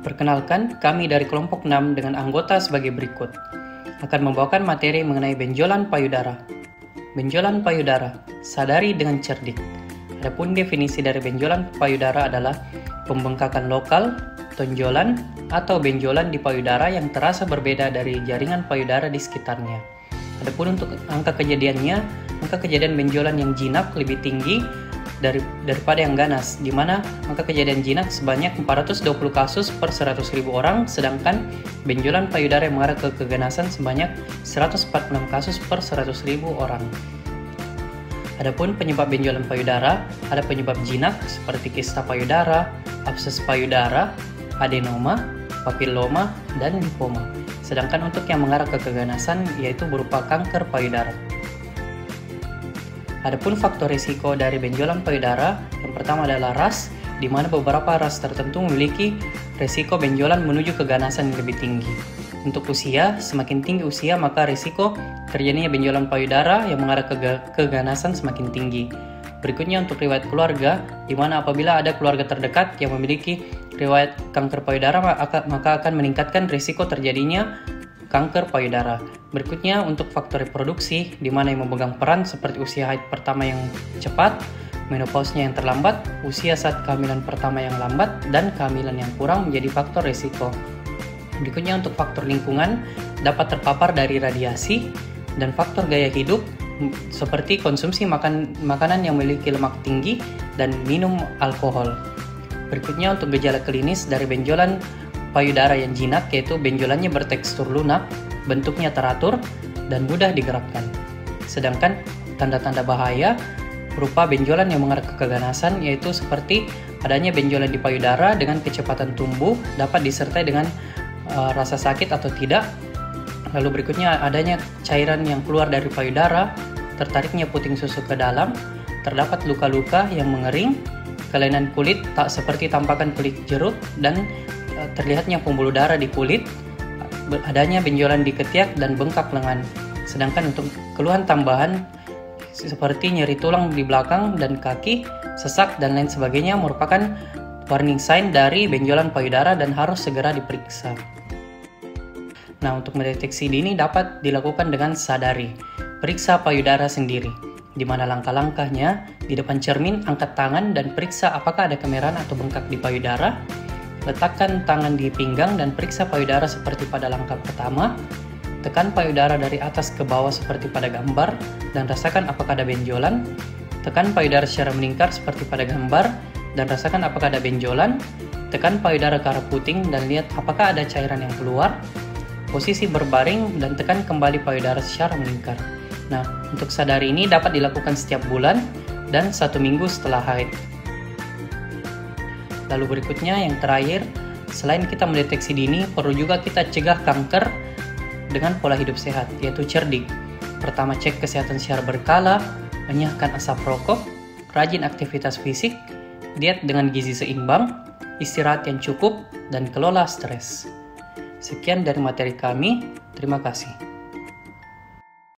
Perkenalkan, kami dari kelompok 6 dengan anggota sebagai berikut. Akan membawakan materi mengenai benjolan payudara. Benjolan payudara, sadari dengan cerdik. Adapun definisi dari benjolan payudara adalah pembengkakan lokal, tonjolan, atau benjolan di payudara yang terasa berbeda dari jaringan payudara di sekitarnya. Adapun untuk angka kejadian benjolan yang jinak lebih tinggi daripada yang ganas, di mana angka kejadian jinak sebanyak 420 kasus per 100.000 orang, sedangkan benjolan payudara yang mengarah ke keganasan sebanyak 146 kasus per 100.000 orang. Adapun penyebab benjolan payudara, ada penyebab jinak seperti kista payudara, abses payudara, adenoma, papiloma, dan lipoma. Sedangkan untuk yang mengarah ke keganasan yaitu berupa kanker payudara. Adapun faktor risiko dari benjolan payudara, yang pertama adalah ras, di mana beberapa ras tertentu memiliki risiko benjolan menuju keganasan yang lebih tinggi. Untuk usia, semakin tinggi usia maka risiko terjadinya benjolan payudara yang mengarah ke keganasan semakin tinggi. Berikutnya untuk riwayat keluarga, di mana apabila ada keluarga terdekat yang memiliki riwayat kanker payudara maka akan meningkatkan risiko terjadinya kanker payudara. Berikutnya untuk faktor reproduksi, di mana yang memegang peran seperti usia haid pertama yang cepat, menopausnya yang terlambat, usia saat kehamilan pertama yang lambat, dan kehamilan yang kurang menjadi faktor risiko. Berikutnya untuk faktor lingkungan, dapat terpapar dari radiasi, dan faktor gaya hidup seperti konsumsi makanan yang memiliki lemak tinggi dan minum alkohol. Berikutnya untuk gejala klinis dari benjolan payudara yang jinak, yaitu benjolannya bertekstur lunak, bentuknya teratur, dan mudah digerakkan. Sedangkan tanda-tanda bahaya berupa benjolan yang mengarah ke keganasan, yaitu seperti adanya benjolan di payudara dengan kecepatan tumbuh, dapat disertai dengan rasa sakit atau tidak. Lalu berikutnya adanya cairan yang keluar dari payudara, tertariknya puting susu ke dalam, terdapat luka-luka yang mengering, kelainan kulit tak seperti tampakan kulit jeruk, dan terlihatnya pembuluh darah di kulit, adanya benjolan di ketiak dan bengkak lengan. Sedangkan untuk keluhan tambahan seperti nyeri tulang di belakang dan kaki, sesak dan lain sebagainya merupakan warning sign dari benjolan payudara dan harus segera diperiksa. Nah, untuk mendeteksi dini dapat dilakukan dengan sadari. Periksa payudara sendiri, di mana langkah-langkahnya di depan cermin, angkat tangan dan periksa apakah ada kemerahan atau bengkak di payudara. Letakkan tangan di pinggang dan periksa payudara seperti pada langkah pertama. Tekan payudara dari atas ke bawah seperti pada gambar dan rasakan apakah ada benjolan. Tekan payudara secara melingkar seperti pada gambar dan rasakan apakah ada benjolan. Tekan payudara ke arah puting dan lihat apakah ada cairan yang keluar. Posisi berbaring dan tekan kembali payudara secara melingkar. Nah, untuk sadari ini dapat dilakukan setiap bulan dan 1 minggu setelah haid. Lalu berikutnya yang terakhir, selain kita mendeteksi dini, perlu juga kita cegah kanker dengan pola hidup sehat, yaitu cerdik. Pertama, cek kesehatan secara berkala, enyahkan asap rokok, rajin aktivitas fisik, diet dengan gizi seimbang, istirahat yang cukup, dan kelola stres. Sekian dari materi kami, terima kasih.